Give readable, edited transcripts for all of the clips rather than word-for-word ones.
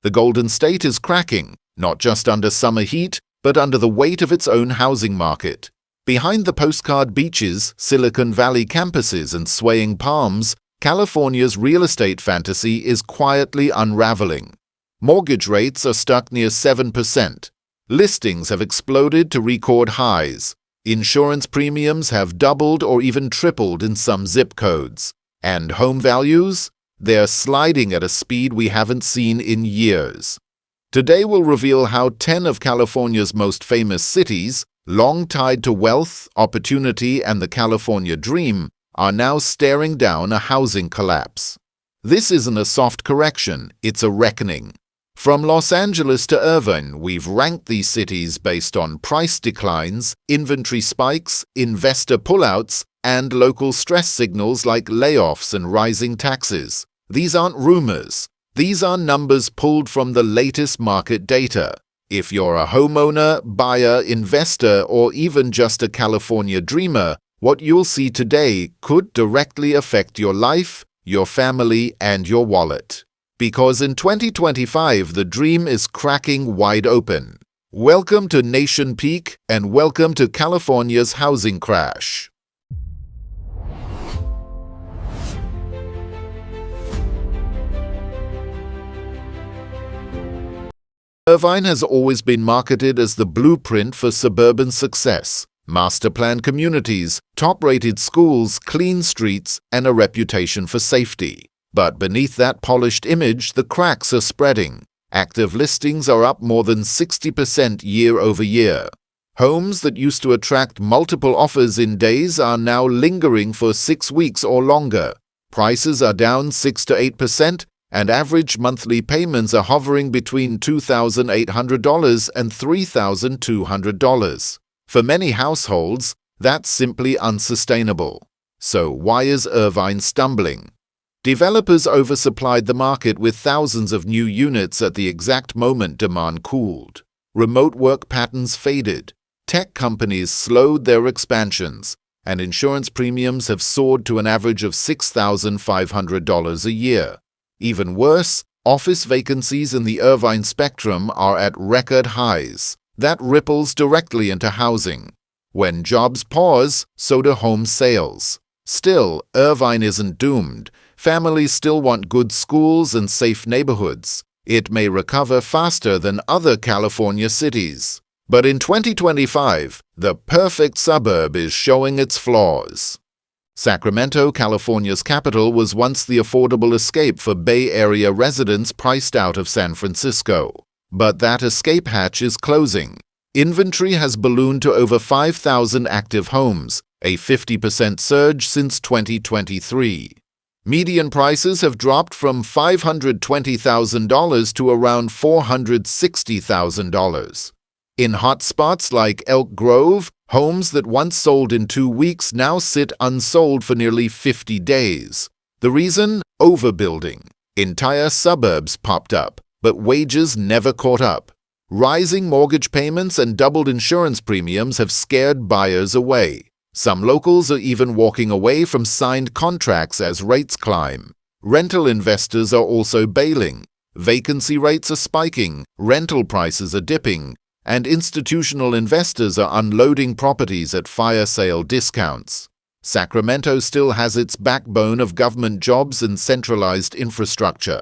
The Golden State is cracking, not just under summer heat, but under the weight of its own housing market. Behind the postcard beaches, Silicon Valley campuses, and swaying palms, California's real estate fantasy is quietly unraveling. Mortgage rates are stuck near 7%. Listings have exploded to record highs. Insurance premiums have doubled or even tripled in some zip codes. And home values? They're sliding at a speed we haven't seen in years. Today we'll reveal how 10 of California's most famous cities, long tied to wealth, opportunity, and the California dream, are now staring down a housing collapse. This isn't a soft correction, it's a reckoning. From Los Angeles to Irvine, we've ranked these cities based on price declines, inventory spikes, investor pullouts, and local stress signals like layoffs and rising taxes. These aren't rumors. These are numbers pulled from the latest market data. If you're a homeowner, buyer, investor, or even just a California dreamer, what you'll see today could directly affect your life, your family, and your wallet. Because in 2025, the dream is cracking wide open. Welcome to Nation Peak, and welcome to California's housing crash. Irvine has always been marketed as the blueprint for suburban success. Master-planned communities, top-rated schools, clean streets, and a reputation for safety. But beneath that polished image, the cracks are spreading. Active listings are up more than 60% year over year. Homes that used to attract multiple offers in days are now lingering for 6 weeks or longer. Prices are down 6 to 8%, and average monthly payments are hovering between $2,800 and $3,200. For many households, that's simply unsustainable. So why is Irvine stumbling? Developers oversupplied the market with thousands of new units at the exact moment demand cooled. Remote work patterns faded. Tech companies slowed their expansions, and insurance premiums have soared to an average of $6,500 a year. Even worse, office vacancies in the Irvine spectrum are at record highs. That ripples directly into housing. When jobs pause, so do home sales. Still, Irvine isn't doomed. Families still want good schools and safe neighborhoods. It may recover faster than other California cities. But in 2025, the perfect suburb is showing its flaws. Sacramento, California's capital, was once the affordable escape for Bay Area residents priced out of San Francisco. But that escape hatch is closing. Inventory has ballooned to over 5,000 active homes, a 50% surge since 2023. Median prices have dropped from $520,000 to around $460,000. In hotspots like Elk Grove, homes that once sold in 2 weeks now sit unsold for nearly 50 days. The reason? Overbuilding. Entire suburbs popped up, but wages never caught up. Rising mortgage payments and doubled insurance premiums have scared buyers away. Some locals are even walking away from signed contracts as rates climb. Rental investors are also bailing. Vacancy rates are spiking, rental prices are dipping, and institutional investors are unloading properties at fire sale discounts. Sacramento still has its backbone of government jobs and centralized infrastructure.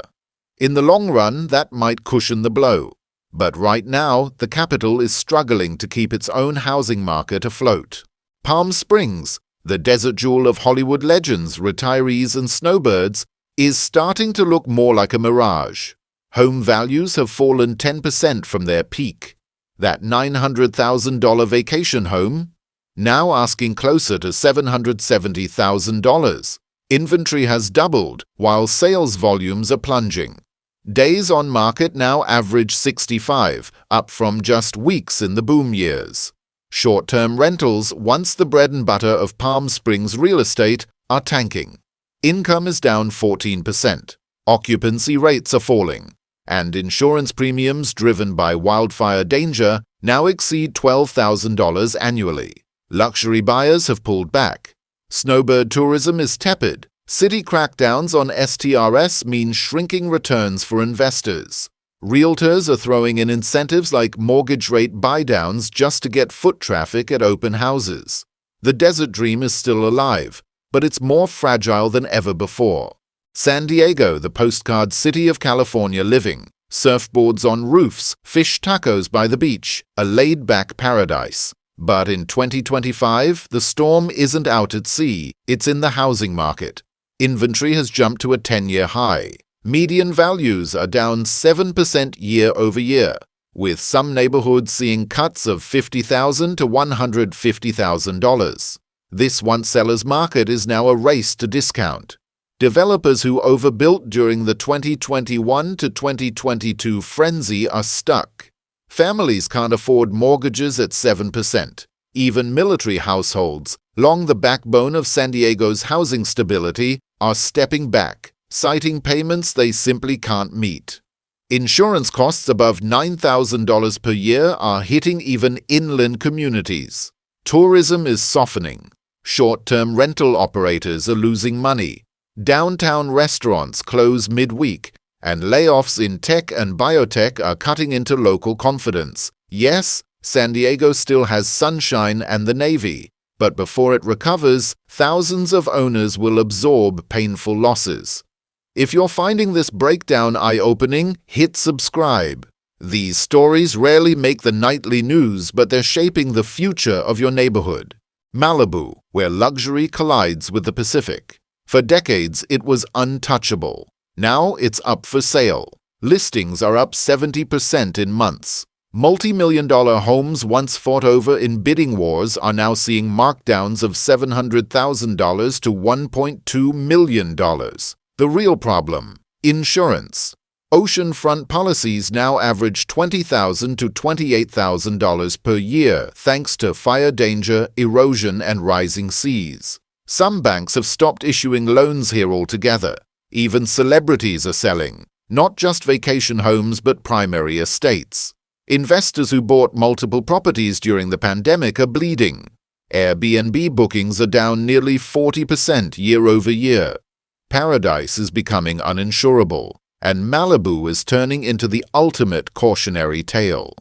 In the long run, that might cushion the blow. But right now, the capital is struggling to keep its own housing market afloat. Palm Springs, the desert jewel of Hollywood legends, retirees, and snowbirds, is starting to look more like a mirage. Home values have fallen 10% from their peak. That $900,000 vacation home, now asking closer to $770,000. Inventory has doubled, while sales volumes are plunging. Days on market now average 65, up from just weeks in the boom years. Short-term rentals, once the bread and butter of Palm Springs real estate, are tanking. Income is down 14%. Occupancy rates are falling. And insurance premiums driven by wildfire danger now exceed $12,000 annually. Luxury buyers have pulled back. Snowbird tourism is tepid. City crackdowns on STRs mean shrinking returns for investors. Realtors are throwing in incentives like mortgage rate buy-downs just to get foot traffic at open houses. The desert dream is still alive, but it's more fragile than ever before. San Diego, the postcard city of California living. Surfboards on roofs, fish tacos by the beach, a laid-back paradise. But in 2025, the storm isn't out at sea, it's in the housing market. Inventory has jumped to a 10-year high. Median values are down 7% year over year, with some neighborhoods seeing cuts of $50,000 to $150,000. This once-seller's market is now a race to discount. Developers who overbuilt during the 2021 to 2022 frenzy are stuck. Families can't afford mortgages at 7%. Even military households, long the backbone of San Diego's housing stability, are stepping back, citing payments they simply can't meet. Insurance costs above $9,000 per year are hitting even inland communities. Tourism is softening. Short-term rental operators are losing money. Downtown restaurants close midweek, and layoffs in tech and biotech are cutting into local confidence. Yes, San Diego still has sunshine and the Navy, but before it recovers, thousands of owners will absorb painful losses. If you're finding this breakdown eye-opening, hit subscribe. These stories rarely make the nightly news, but they're shaping the future of your neighborhood. Malibu, where luxury collides with the Pacific. For decades, it was untouchable. Now it's up for sale. Listings are up 70% in months. Multi-million-dollar homes once fought over in bidding wars are now seeing markdowns of $700,000 to $1.2 million. The real problem: insurance. Oceanfront policies now average $20,000 to $28,000 per year thanks to fire danger, erosion, and rising seas. Some banks have stopped issuing loans here altogether. Even celebrities are selling, not just vacation homes but primary estates. Investors who bought multiple properties during the pandemic are bleeding. Airbnb bookings are down nearly 40% year over year. Paradise is becoming uninsurable, and Malibu is turning into the ultimate cautionary tale.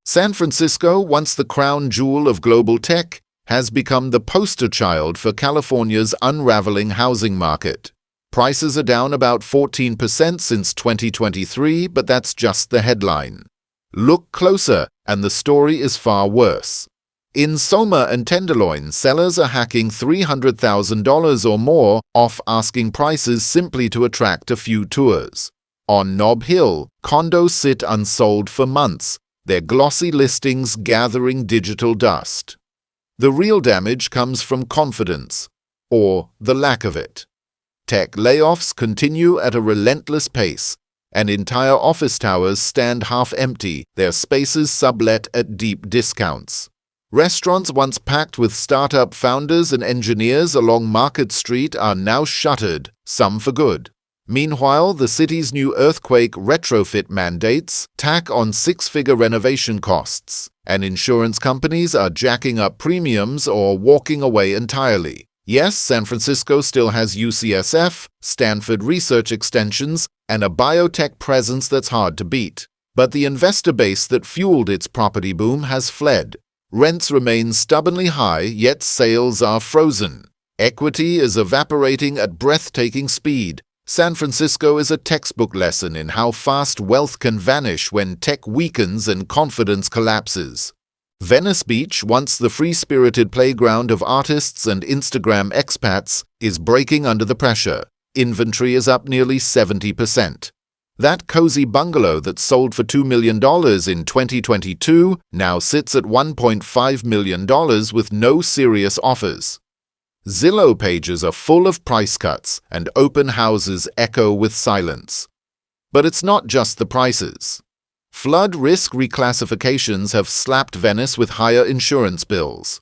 San Francisco, once the crown jewel of global tech, has become the poster child for California's unraveling housing market. Prices are down about 14% since 2023, but that's just the headline. Look closer, and the story is far worse. In Soma and Tenderloin, sellers are hacking $300,000 or more off asking prices simply to attract a few tours. On Nob Hill, condos sit unsold for months, their glossy listings gathering digital dust. The real damage comes from confidence, or the lack of it. Tech layoffs continue at a relentless pace, and entire office towers stand half empty, their spaces sublet at deep discounts. Restaurants once packed with startup founders and engineers along Market Street are now shuttered, some for good. Meanwhile, the city's new earthquake retrofit mandates tack on six-figure renovation costs, and insurance companies are jacking up premiums or walking away entirely. Yes, San Francisco still has UCSF, Stanford research extensions, and a biotech presence that's hard to beat. But the investor base that fueled its property boom has fled. Rents remain stubbornly high, yet sales are frozen. Equity is evaporating at breathtaking speed. San Francisco is a textbook lesson in how fast wealth can vanish when tech weakens and confidence collapses. Venice Beach, once the free-spirited playground of artists and Instagram expats, is breaking under the pressure. Inventory is up nearly 70%. That cozy bungalow that sold for $2 million in 2022 now sits at $1.5 million with no serious offers. Zillow pages are full of price cuts, and open houses echo with silence. But it's not just the prices. Flood risk reclassifications have slapped Venice with higher insurance bills.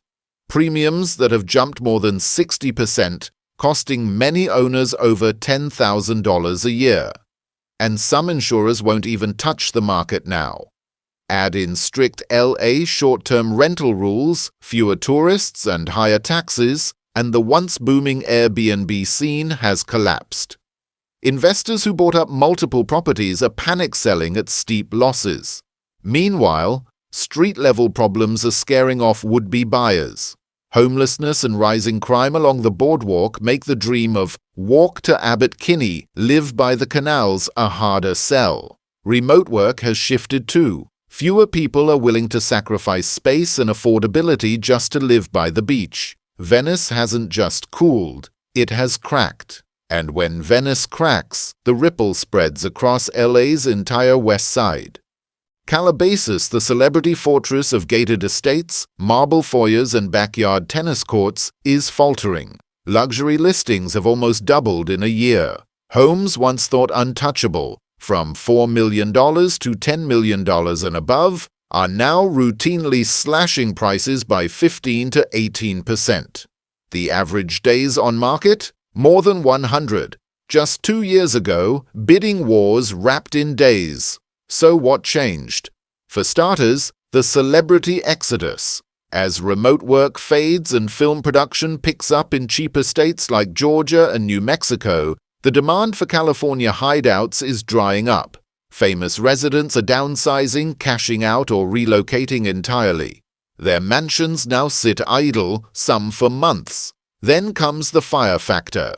Premiums that have jumped more than 60%, costing many owners over $10,000 a year. And some insurers won't even touch the market now. Add in strict LA short-term rental rules, fewer tourists, and higher taxes, and the once booming Airbnb scene has collapsed. Investors who bought up multiple properties are panic selling at steep losses. Meanwhile, street-level problems are scaring off would-be buyers. Homelessness and rising crime along the boardwalk make the dream of walk to Abbot Kinney, live by the canals a harder sell. Remote work has shifted too. Fewer people are willing to sacrifice space and affordability just to live by the beach. Venice hasn't just cooled, it has cracked. And when Venice cracks, the ripple spreads across LA's entire west side. Calabasas, the celebrity fortress of gated estates, marble foyers and backyard tennis courts, is faltering. Luxury listings have almost doubled in a year. Homes once thought untouchable, from $4 million to $10 million and above, are now routinely slashing prices by 15 to 18%. The average days on market? More than 100. Just 2 years ago, bidding wars wrapped in days. So what changed? For starters, the celebrity exodus. As remote work fades and film production picks up in cheaper states like Georgia and New Mexico, the demand for California hideouts is drying up. Famous residents are downsizing, cashing out, or relocating entirely. Their mansions now sit idle, some for months. Then comes the fire factor.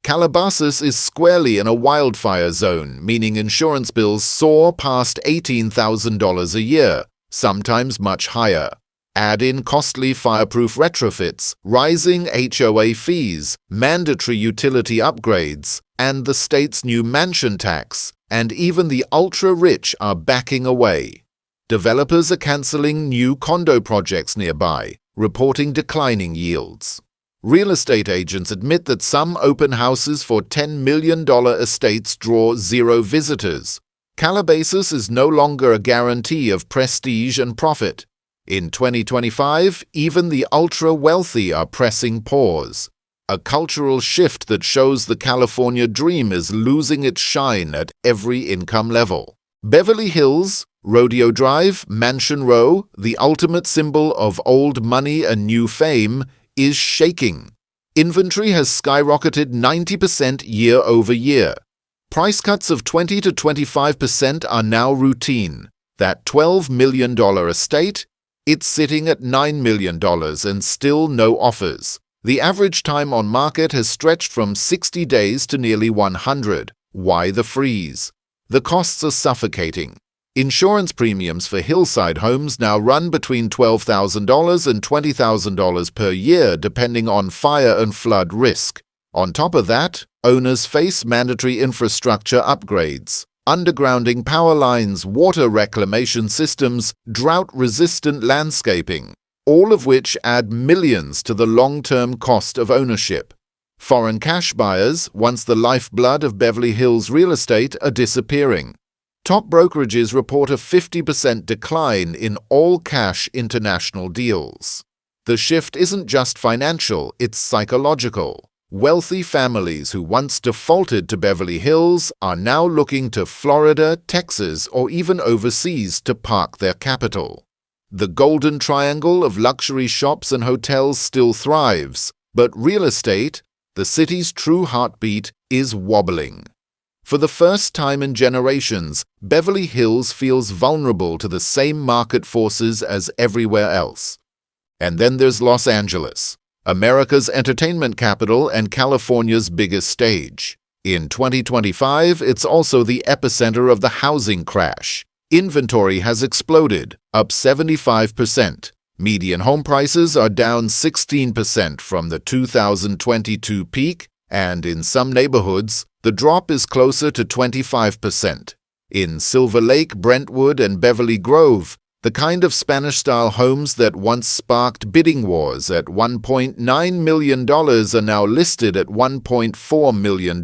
Calabasas is squarely in a wildfire zone, meaning insurance bills soar past $18,000 a year, sometimes much higher. Add in costly fireproof retrofits, rising HOA fees, mandatory utility upgrades, and the state's new mansion tax, and even the ultra-rich are backing away. Developers are canceling new condo projects nearby, reporting declining yields. Real estate agents admit that some open houses for $10 million estates draw zero visitors. Calabasas is no longer a guarantee of prestige and profit. In 2025, even the ultra-wealthy are pressing pause. A cultural shift that shows the California dream is losing its shine at every income level. Beverly Hills, Rodeo Drive, Mansion Row, the ultimate symbol of old money and new fame, is shaking. Inventory has skyrocketed 90% year over year. Price cuts of 20 to 25% are now routine. That $12 million estate, it's sitting at $9 million and still no offers. The average time on market has stretched from 60 days to nearly 100. Why the freeze? The costs are suffocating. Insurance premiums for hillside homes now run between $12,000 and $20,000 per year depending on fire and flood risk. On top of that, owners face mandatory infrastructure upgrades, undergrounding power lines, water reclamation systems, drought-resistant landscaping, all of which add millions to the long-term cost of ownership. Foreign cash buyers, once the lifeblood of Beverly Hills real estate, are disappearing. Top brokerages report a 50% decline in all-cash international deals. The shift isn't just financial, it's psychological. Wealthy families who once defaulted to Beverly Hills are now looking to Florida, Texas, or even overseas to park their capital. The golden triangle of luxury shops and hotels still thrives, but real estate, the city's true heartbeat, is wobbling. For the first time in generations, Beverly Hills feels vulnerable to the same market forces as everywhere else. And then there's Los Angeles, America's entertainment capital and California's biggest stage. In 2025, it's also the epicenter of the housing crash. Inventory has exploded, up 75%. Median home prices are down 16% from the 2022 peak, and in some neighborhoods, the drop is closer to 25%. In Silver Lake, Brentwood, and Beverly Grove, the kind of Spanish-style homes that once sparked bidding wars at $1.9 million are now listed at $1.4 million,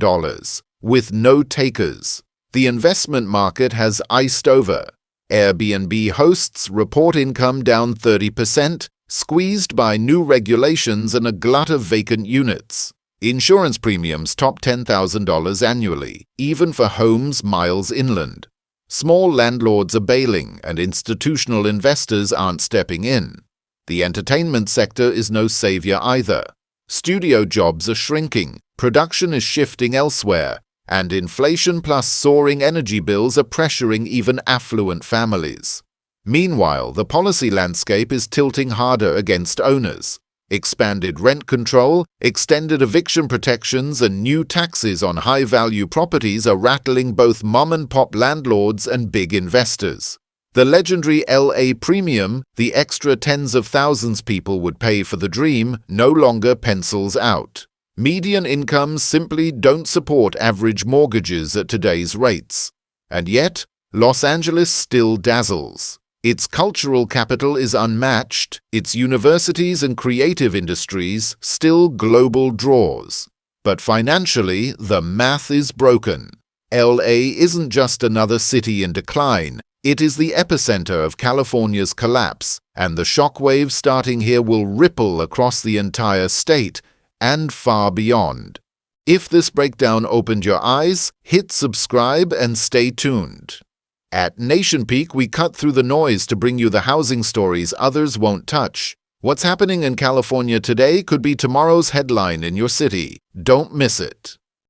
with no takers. The investment market has iced over. Airbnb hosts report income down 30%, squeezed by new regulations and a glut of vacant units. Insurance premiums top $10,000 annually, even for homes miles inland. Small landlords are bailing, and institutional investors aren't stepping in. The entertainment sector is no savior either. Studio jobs are shrinking, production is shifting elsewhere, and inflation plus soaring energy bills are pressuring even affluent families. Meanwhile, the policy landscape is tilting harder against owners. Expanded rent control, extended eviction protections, and new taxes on high-value properties are rattling both mom-and-pop landlords and big investors. The legendary LA premium, the extra tens of thousands people would pay for the dream, no longer pencils out. Median incomes simply don't support average mortgages at today's rates. And yet, Los Angeles still dazzles. Its cultural capital is unmatched, its universities and creative industries still global draws. But financially, the math is broken. LA isn't just another city in decline, it is the epicenter of California's collapse, and the shockwaves starting here will ripple across the entire state and far beyond. If this breakdown opened your eyes, hit subscribe and stay tuned. At Nation Peak, we cut through the noise to bring you the housing stories others won't touch. What's happening in California today could be tomorrow's headline in your city. Don't miss it.